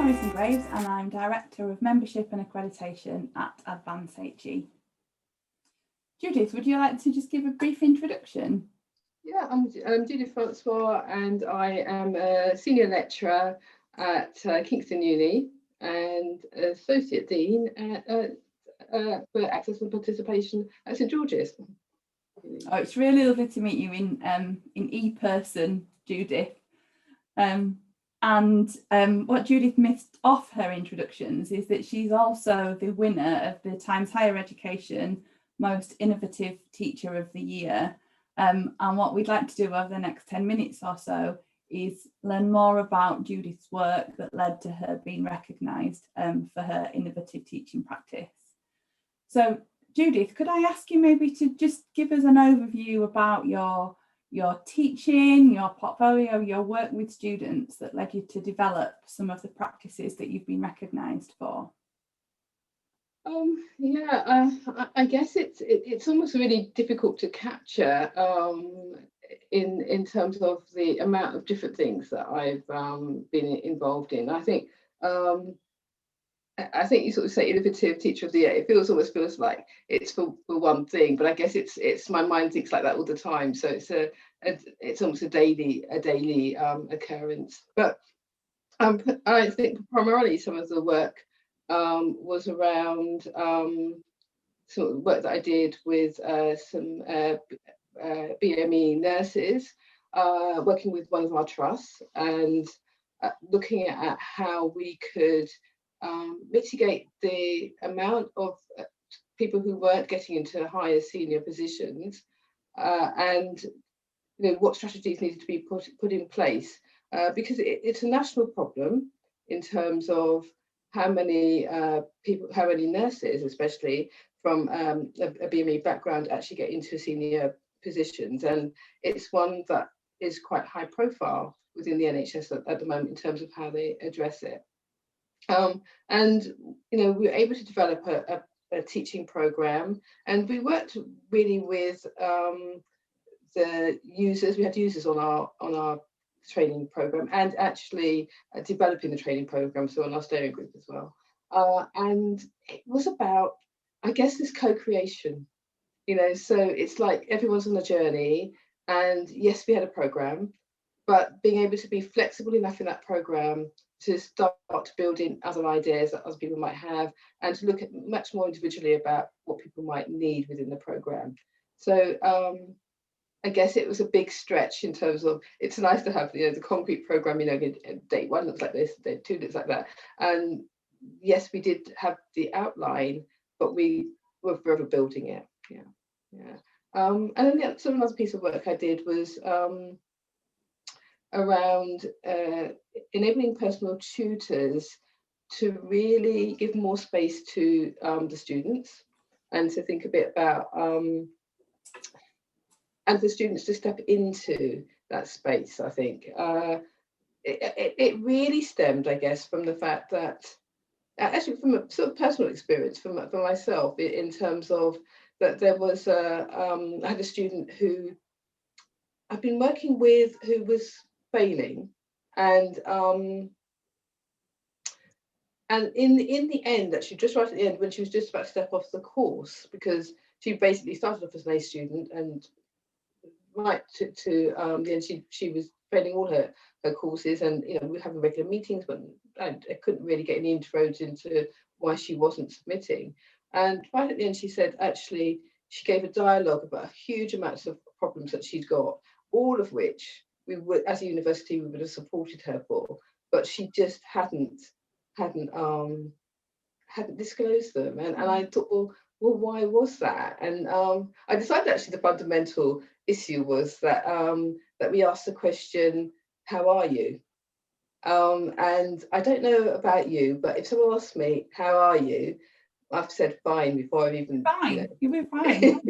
Alison Graves and I'm Director of Membership and Accreditation at Advance HE. Judith, would you like to just give a brief introduction? Yeah, I'm Judith Francois and I am a Senior Lecturer at Kingston Uni and Associate Dean for Access and Participation at St George's. Oh, it's really lovely to meet you in e-person, Judith. What Judith missed off her introductions is that she's also the winner of the Times Higher Education Most Innovative Teacher of the Year. And what we'd like to do over the next 10 minutes or so is learn more about Judith's work that led to her being recognised for her innovative teaching practice. So Judith, could I ask you maybe to just give us an overview about your teaching, your portfolio, your work with students that led you to develop some of the practices that you've been recognised for? I guess it's almost really difficult to capture in terms of the amount of different things that I've been involved in. I think you sort of say innovative teacher of the year. It almost feels like it's for one thing, but I guess it's my mind thinks like that all the time. So it's almost a daily occurrence. But I think primarily some of the work was around sort of work that I did with some BME nurses, working with one of our trusts and looking at how we could mitigate the amount of people who weren't getting into higher senior positions, and what strategies needed to be put in place, because it's a national problem in terms of how many nurses, especially from a BME background, actually get into senior positions, and it's one that is quite high profile within the NHS at the moment in terms of how they address it. And we were able to develop a teaching program, and we worked really with the users. We had users on our training program, and actually developing the training program, so on our steering group as well. And it was about, I guess, this co-creation. So it's like everyone's on a journey, and yes, we had a program, but being able to be flexible enough in that program to start to build in other ideas that other people might have, and to look at much more individually about what people might need within the program. So I guess it was a big stretch in terms of, it's nice to have the concrete program, day one looks like this, day two looks like that. And yes, we did have the outline, but we were forever building it. And then sort of another piece of work I did was around enabling personal tutors to really give more space to the students, and to think a bit about and for students to step into that space. I think it really stemmed, I guess, from the fact that, actually from a sort of personal experience for myself, in terms of that there was I had a student who I've been working with who was failing, and in the end, actually, just right at the end, when she was just about to step off the course, because she basically started off as an A student, and right to the end, she was failing all her courses, and we were having regular meetings, but I couldn't really get any inroads into why she wasn't submitting. And right at the end, she said, actually, she gave a dialogue about a huge amounts of problems that she'd got, all of which we would, as a university, we would have supported her for, but she just hadn't disclosed them. And I thought, well, why was that? And I decided actually the fundamental issue was that that we asked the question, how are you? And I don't know about you, but if someone asks me, how are you? I've said fine before I've even... Fine, you'll be fine.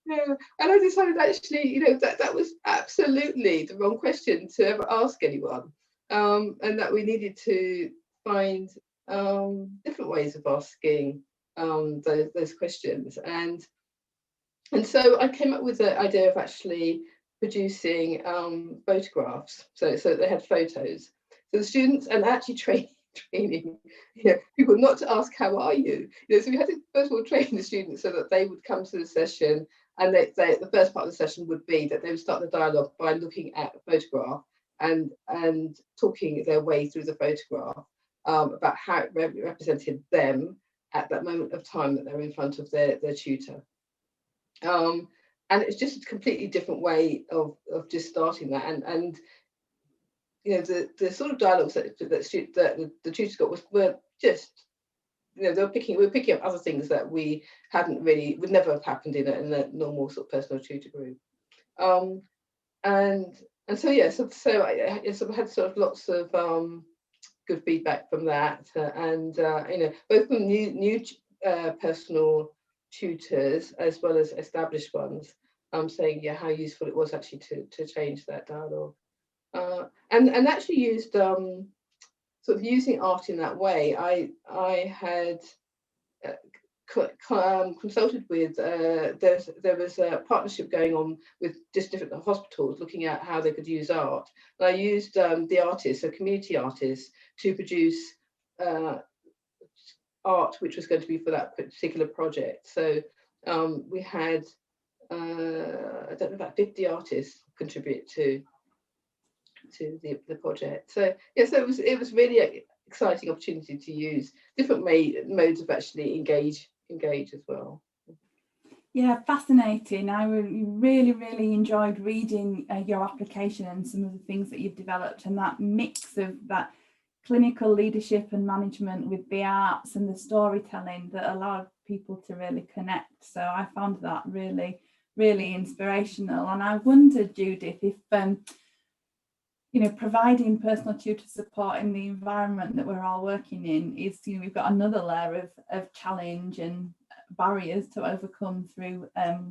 Yeah. And I decided actually, that was absolutely the wrong question to ever ask anyone, and that we needed to find different ways of asking those questions. And so I came up with the idea of actually producing photographs. So they had photos. So the students, and actually training people not to ask how are you. So we had to first of all train the students so that they would come to the session, and the first part of the session would be that they would start the dialogue by looking at a photograph and talking their way through the photograph about how it represented them at that moment of time that they're in front of their tutor. And it's just a completely different way of just starting that, and the sort of dialogues that the tutors got were just, we were picking up other things that we would never have happened in a normal sort of personal tutor group. And so I had sort of lots of good feedback from that, and both from new personal tutors as well as established ones, saying how useful it was actually to change that dialogue, and actually used sort of using art in that way. I had consulted with there was a partnership going on with just different hospitals looking at how they could use art, and I used the artists, so community artists, to produce art which was going to be for that particular project. So we had I don't know, about 50 artists contribute to the project. So so it was really exciting opportunity to use different modes of actually engage as well. Yeah, fascinating. I really enjoyed reading your application and some of the things that you've developed, and that mix of that clinical leadership and management with the arts and the storytelling that allowed people to really connect. So I found that really inspirational. And I wondered, Judith, if providing personal tutor support in the environment that we're all working in is, we've got another layer of challenge and barriers to overcome through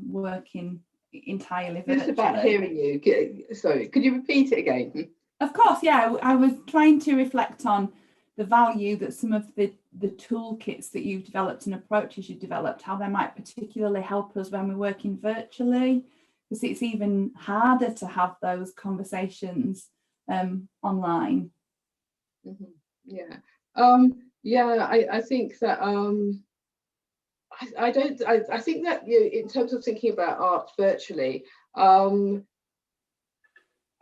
working entirely virtually. Just about hearing you. Sorry, could you repeat it again? Of course, yeah. I was trying to reflect on the value that some of the toolkits that you've developed and approaches you've developed, how they might particularly help us when we're working virtually, because it's even harder to have those conversations online. Mm-hmm. I think that I think that in terms of thinking about art virtually,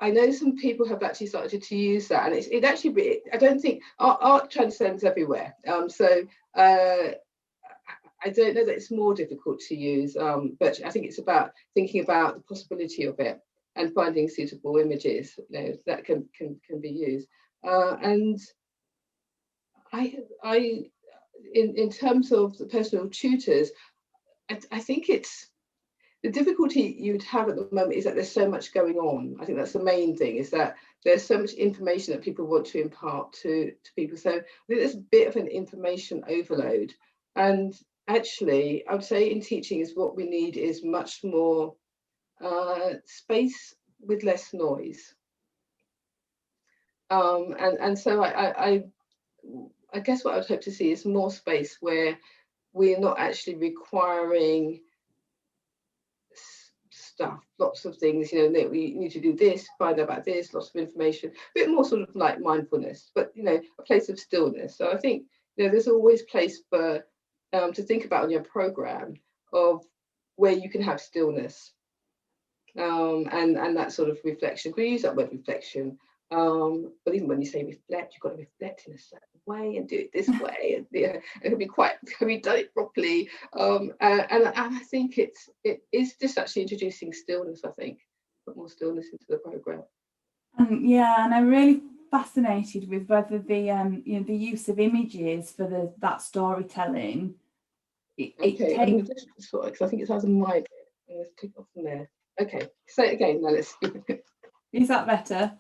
I know some people have actually started to use that, and it actually, I don't think art transcends everywhere. So I don't know that it's more difficult to use, but I think it's about thinking about the possibility of it and finding suitable images that can be used. And in terms of the personal tutors, I think it's the difficulty you'd have at the moment is that there's so much going on. I think that's the main thing, is that there's so much information that people want to impart to people. So I think there's a bit of an information overload. And actually, I would say in teaching is what we need is much more space with less noise. And so I guess what I would hope to see is more space where we're not actually requiring stuff, lots of things, that we need to do this, find out about this, lots of information, a bit more sort of like mindfulness, but a place of stillness. So I think there's always place for to think about on your program of where you can have stillness, and that sort of reflection. We use that word reflection, but even when you say reflect, you've got to reflect in a certain way and do it this way, and it'll be quite, have you done it properly? And I think it is just actually introducing stillness. I think put more stillness into the program. And I'm really fascinated with whether the the use of images for that storytelling. Okay, I'm going to just because I think it's as a mic. Let's take off from there. Okay, say it again, Alice. Is that better?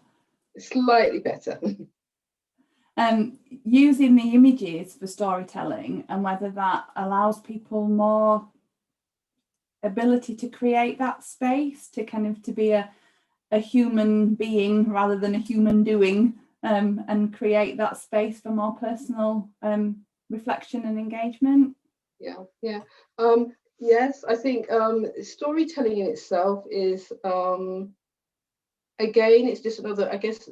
Slightly better. Using the images for storytelling, and whether that allows people more ability to create that space, to kind of to be a human being rather than a human doing, and create that space for more personal reflection and engagement. Yes, I think storytelling in itself is again, it's just another, I guess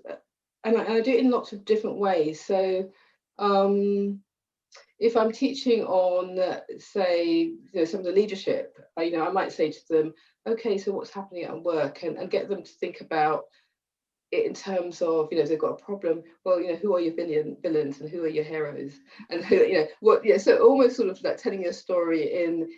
I do it in lots of different ways. So if I'm teaching on, say, some of the leadership, I might say to them, okay, so what's happening at work, and get them to think about it in terms of, if they've got a problem, well, who are your villains and who are your heroes, and who, so almost sort of like telling a story in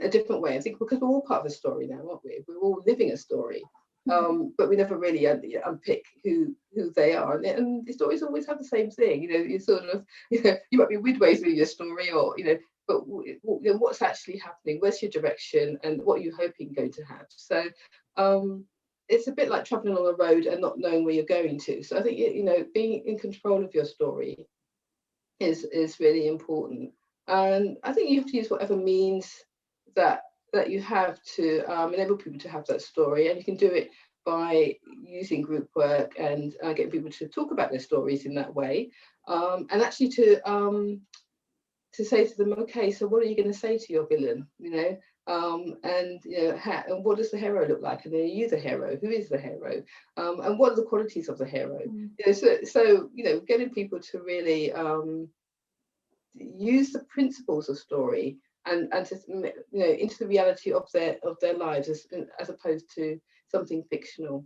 a different way. I think because we're all part of a story now, aren't we? We're all living a story. But we never really unpick who they are, and the stories always have the same thing. You sort of, you might be midway through your story, or but what's actually happening? Where's your direction, and what are you hoping you're going to have? So it's a bit like traveling on a road and not knowing where you're going to. So I think being in control of your story is really important, and I think you have to use whatever means that you have to enable people to have that story, and you can do it by using group work and getting people to talk about their stories in that way, and actually to say to them, okay, so what are you going to say to your villain, and what does the hero look like, and are you the hero, who is the hero, and what are the qualities of the hero? So getting people to really use the principles of story and to into the reality of their lives as opposed to something fictional.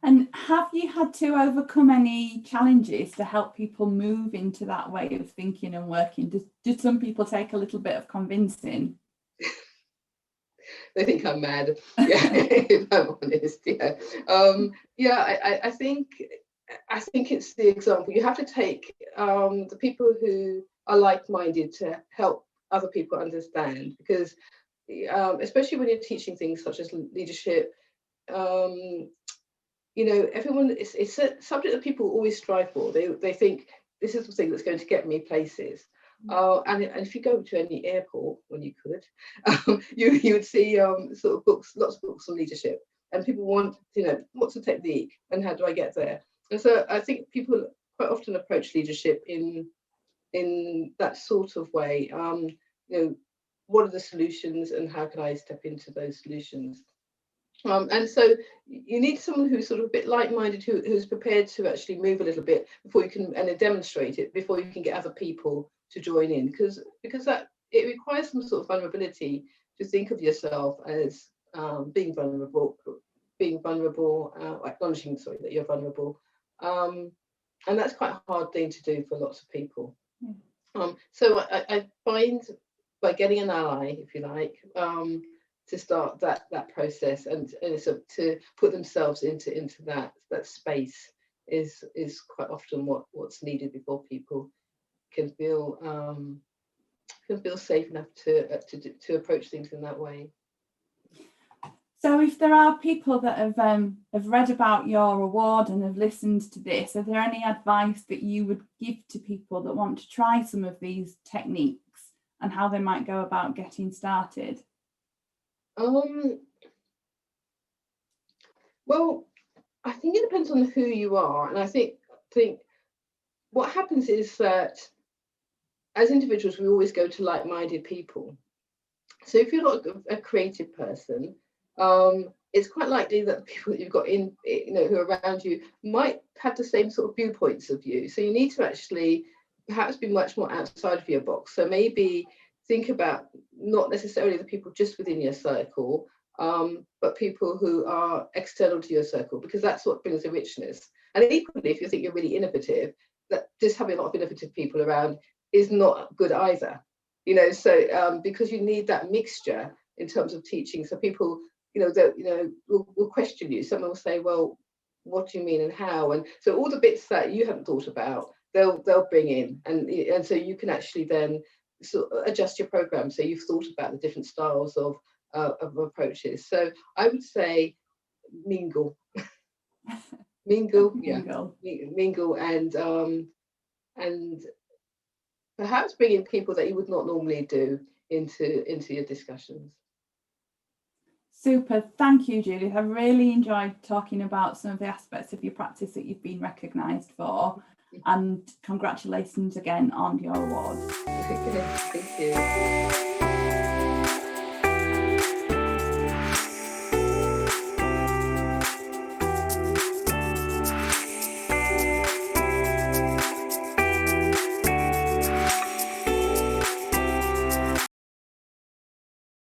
And have you had to overcome any challenges to help people move into that way of thinking and working? Did some people take a little bit of convincing? They think I'm mad, if I'm honest. I think it's the example. You have to take the people who are like-minded to help other people understand, because especially when you're teaching things such as leadership, everyone, it's a subject that people always strive for. They think this is the thing that's going to get me places. And if you go to any airport, when you could, you would see sort of books, lots of books on leadership, and people want, what's the technique and how do I get there? And so I think people quite often approach leadership in that sort of way. What are the solutions, and how can I step into those solutions? And so you need someone who's sort of a bit like-minded, who's prepared to actually move a little bit before you can, and demonstrate it before you can get other people to join in, because that it requires some sort of vulnerability to think of yourself as being vulnerable, acknowledging, that you're vulnerable, and that's quite a hard thing to do for lots of people. So I find by getting an ally, if you like, to start that process, and so to put themselves into that space is quite often what's needed before people can feel safe enough to approach things in that way. So if there are people that have read about your award and have listened to this, are there any advice that you would give to people that want to try some of these techniques and how they might go about getting started? Well, I think it depends on who you are, and I think what happens is that as individuals we always go to like-minded people. So if you're not a creative person, it's quite likely that the people that you've got in, who are around you might have the same sort of viewpoints of you. So you need to actually perhaps be much more outside of your box. So maybe think about not necessarily the people just within your circle, but people who are external to your circle, because that's what brings the richness. And equally, if you think you're really innovative, that just having a lot of innovative people around is not good either. So because you need that mixture in terms of teaching. So people, will question you. Someone will say, well, what do you mean and how? And so all the bits that you haven't thought about, they'll bring in, and so you can actually then sort of adjust your program. So you've thought about the different styles of approaches. So I would say mingle, mingle, and perhaps bring in people that you would not normally do into your discussions. Super, thank you, Judith. I really enjoyed talking about some of the aspects of your practice that you've been recognised for, and congratulations again on your award. Thank you.